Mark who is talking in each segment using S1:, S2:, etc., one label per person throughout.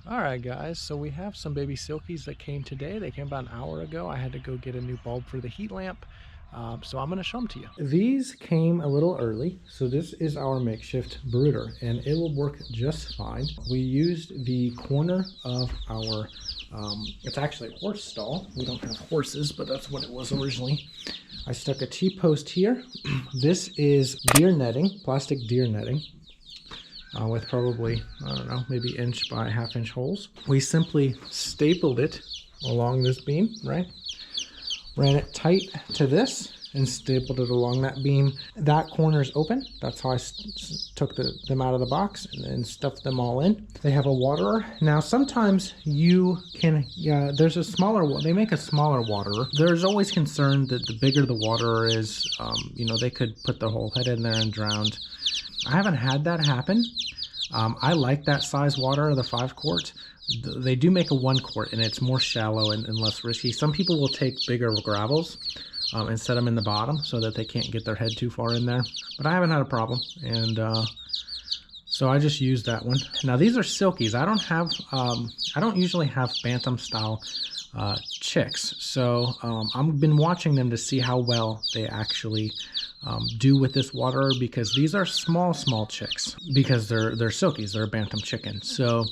S1: All right, guys, so we have some baby silkies that came today. They came about an hour ago. I had to go get a new bulb for the heat lamp. So I'm going to show them to you. These came a little early. So this is our makeshift brooder and it will work just fine. We used the corner of our, it's actually a horse stall. We don't have horses, but that's what it was originally. I stuck a T-post here. This is deer netting, plastic deer netting. With probably, I don't know, maybe inch by half-inch holes. We simply stapled it along this beam, right? Ran it tight to this and stapled it along that beam. That corner is open. That's how I took them out of the box and stuffed them all in. They have a waterer. Now, sometimes you can, there's a smaller, they make a smaller waterer. There's always concern that the bigger the waterer is, they could put their whole head in there and drown. I haven't had that happen. I like that size water, the 5-quart. They do make a 1-quart and it's more shallow and less risky. Some people will take bigger gravels and set them in the bottom so that they can't get their head too far in there. But I haven't had a problem, and so I just used that one. Now these are silkies. I don't usually have bantam style chicks, so I've been watching them to see how well they actually do with this water, because these are small chicks, because they're silkies, they're a bantam chicken. So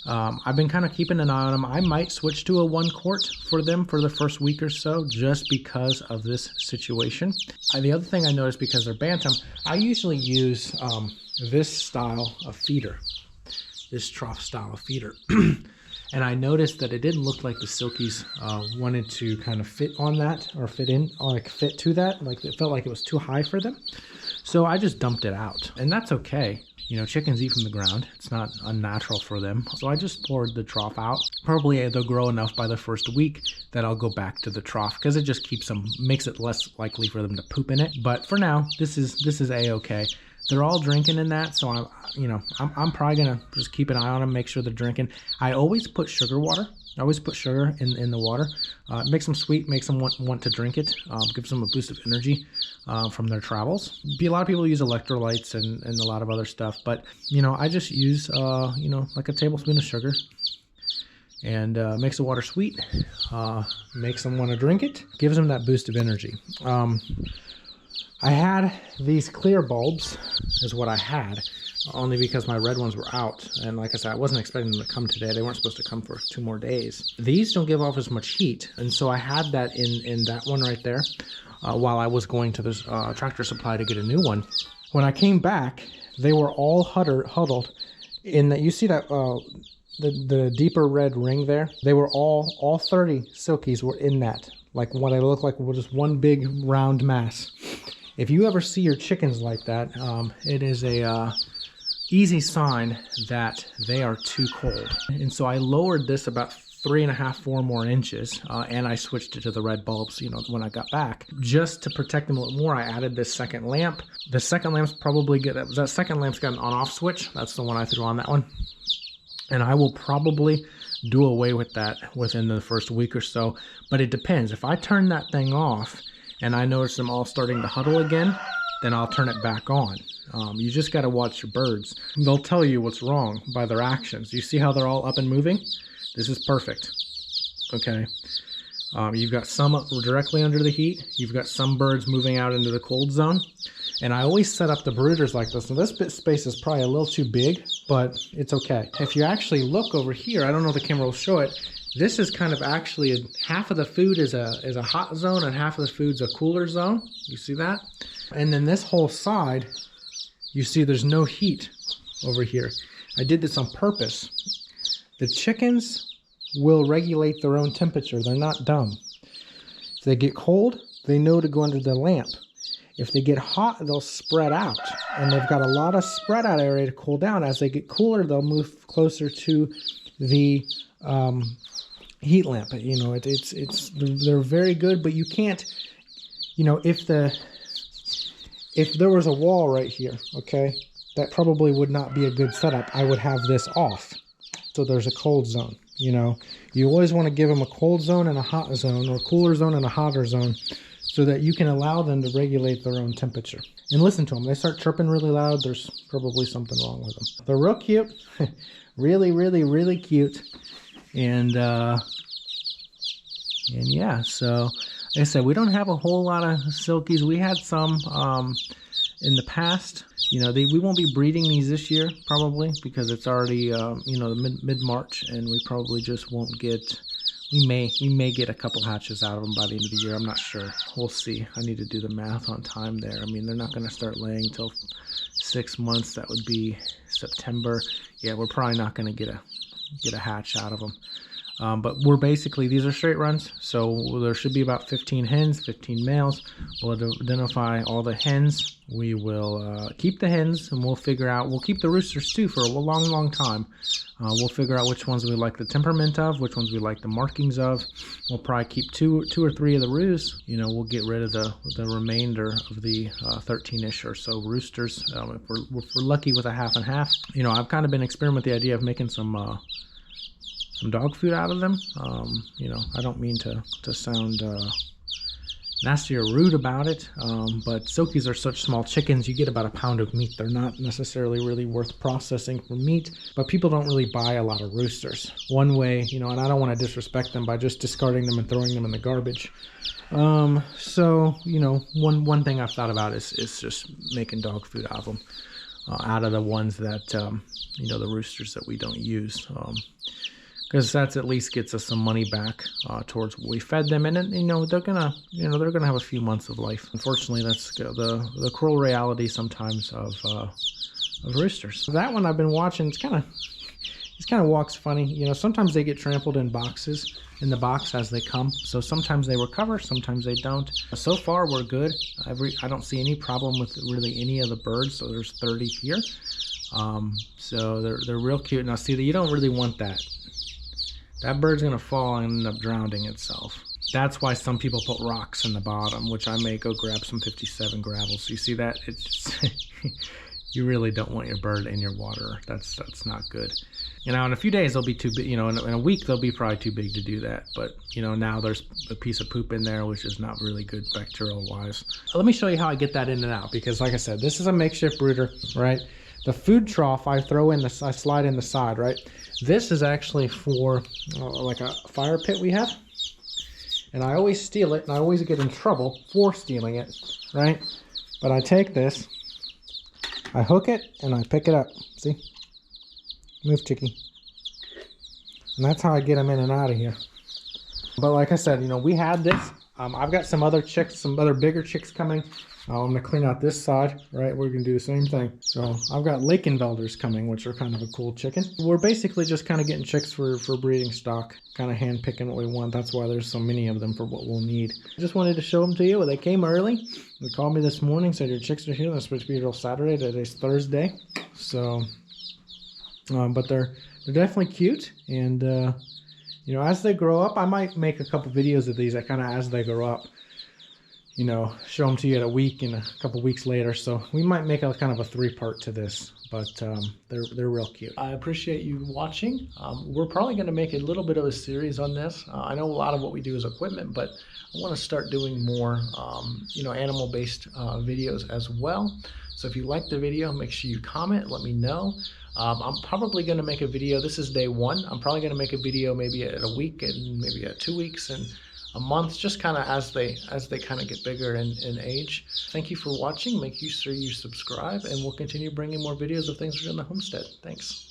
S1: I've been kind of keeping an eye on them. I might switch to a 1-quart for them for the first week or so, just because of this situation. The other thing I noticed, because they're bantam, I usually use this style of feeder, this trough style of feeder. And I noticed that it didn't look like the silkies wanted to kind of fit on that, or fit to that. Like, it felt like it was too high for them. So I just dumped it out, and that's okay. Chickens eat from the ground. It's not unnatural for them. So I just poured the trough out. Probably they'll grow enough by the first week that I'll go back to the trough, because it just makes it less likely for them to poop in it. But for now, this is a-okay. They're all drinking in that, so I'm probably gonna just keep an eye on them, make sure they're drinking. I always put sugar water. I always put sugar in the water. It makes them sweet, makes them want to drink it, gives them a boost of energy from their travels. A lot of people use electrolytes and a lot of other stuff, but I just use like a tablespoon of sugar, and makes the water sweet, makes them want to drink it, gives them that boost of energy. I had these clear bulbs, is what I had, only because my red ones were out. And like I said, I wasn't expecting them to come today. They weren't supposed to come for 2 more days. These don't give off as much heat. And so I had that in that one right there while I was going to this Tractor Supply to get a new one. When I came back, they were all huddled in that. You see that the deeper red ring there? They were all 30 silkies were in that. Like what I look like was just one big round mass. If you ever see your chickens like that, it is a easy sign that they are too cold. And so I lowered this about 3.5, 4 more inches, and I switched it to the red bulbs, when I got back. Just to protect them a little more, I added this second lamp. The second lamp's probably good. That second lamp's got an on-off switch. That's the one I threw on that one. And I will probably do away with that within the first week or so. But it depends. If I turn that thing off and I notice them all starting to huddle again, then I'll turn it back on. You just got to watch your birds. They'll tell you what's wrong by their actions. You see how they're all up and moving? This is perfect. Okay. You've got some directly under the heat. You've got some birds moving out into the cold zone. And I always set up the brooders like this. Now this bit space is probably a little too big, but it's okay. If you actually look over here, I don't know if the camera will show it, this is kind of actually half of the food is a hot zone and half of the food's a cooler zone. You see that? And then this whole side, you see there's no heat over here. I did this on purpose. The chickens will regulate their own temperature. They're not dumb. If they get cold, they know to go under the lamp. If they get hot, they'll spread out, and they've got a lot of spread out area to cool down. As they get cooler, they'll move closer to the heat lamp. They're very good, but you can't, if there was a wall right here, okay, that probably would not be a good setup. I would have this off, so there's a cold zone. You always want to give them a cold zone and a hot zone, or a cooler zone and a hotter zone, so that you can allow them to regulate their own temperature. And listen to them. They start chirping really loud, there's probably something wrong with them. They're real cute. Really, really, really cute. And yeah, so like I said, we don't have a whole lot of Silkies. We had some in the past. You know, we won't be breeding these this year probably because it's already you know, mid-March, and we probably just won't get. We may get a couple hatches out of them by the end of the year. I'm not sure. We'll see. I need to do the math on time there. I mean, they're not going to start laying till 6 months. That would be September. Yeah, we're probably not going to get a hatch out of them. But we're basically, these are straight runs, so there should be about 15 hens, 15 males. We'll identify all the hens. We will keep the hens, and we'll figure out, we'll keep the roosters too for a long time. We'll figure out which ones we like the temperament of, which ones we like the markings of. We'll probably keep two or three of the roos. You know, we'll get rid of the remainder of the 13-ish or so roosters. If we're lucky with a half and half. You know, I've kind of been experimenting with the idea of making some dog food out of them. You know, I don't mean to sound nasty or rude about it, but Silkies are such small chickens. You get about a pound of meat. They're not necessarily really worth processing for meat, but people don't really buy a lot of roosters. One way, you know, and I don't want to disrespect them by just discarding them and throwing them in the garbage. So, you know, one thing I've thought about is just making dog food out of them, out of the ones that, you know, the roosters that we don't use. Because that's at least gets us some money back towards what we fed them, and then, you know, they're gonna have a few months of life. Unfortunately, that's the cruel reality sometimes of roosters. That one I've been watching. He kind of walks funny. You know, sometimes they get trampled in boxes in the box as they come. So sometimes they recover, sometimes they don't. So far we're good. I don't see any problem with really any of the birds. So there's 30 here. So they're real cute. Now see, you don't really want that. That bird's gonna fall and end up drowning itself. That's why some people put rocks in the bottom, which I may go grab some 57 gravels. You see that? It's you really don't want your bird in your water. That's not good. You know, in a few days they'll be too big. You know, in a week they'll be probably too big to do that. But you know, now there's a piece of poop in there, which is not really good bacterial wise. Let me show you how I get that in and out, because like I said, this is a makeshift brooder, right? The food trough I slide in the side, right? This is actually for like a fire pit we have. And I always steal it, and I always get in trouble for stealing it, right? But I take this, I hook it, and I pick it up. See? Move, chickie. And that's how I get them in and out of here. But like I said, you know, we had this. I've got some other chicks, some other bigger chicks coming. I'm going to clean out this side, right? We're going to do the same thing. So I've got Lakenvelders coming, which are kind of a cool chicken. We're basically just kind of getting chicks for breeding stock, kind of hand picking what we want. That's why there's so many of them for what we'll need. I just wanted to show them to you. They came early. They called me this morning, said your chicks are here. They're supposed to be here till Saturday. Today's Thursday. So, but they're definitely cute. And, you know, as they grow up, I might make a couple videos of these kind of as they grow up. You know, show them to you in a week and a couple weeks later. So we might make a kind of a 3-part to this, but they're real cute. I appreciate you watching. We're probably going to make a little bit of a series on this. I know a lot of what we do is equipment, but I want to start doing more, you know, animal-based videos as well. So if you like the video, make sure you comment, let me know. I'm probably going to make a video. This is day 1. I'm probably going to make a video maybe at a week and maybe at 2 weeks and a month, just kind of as they kind of get bigger in age. Thank you for watching. Make sure you subscribe, and we'll continue bringing more videos of things within the homestead. Thanks.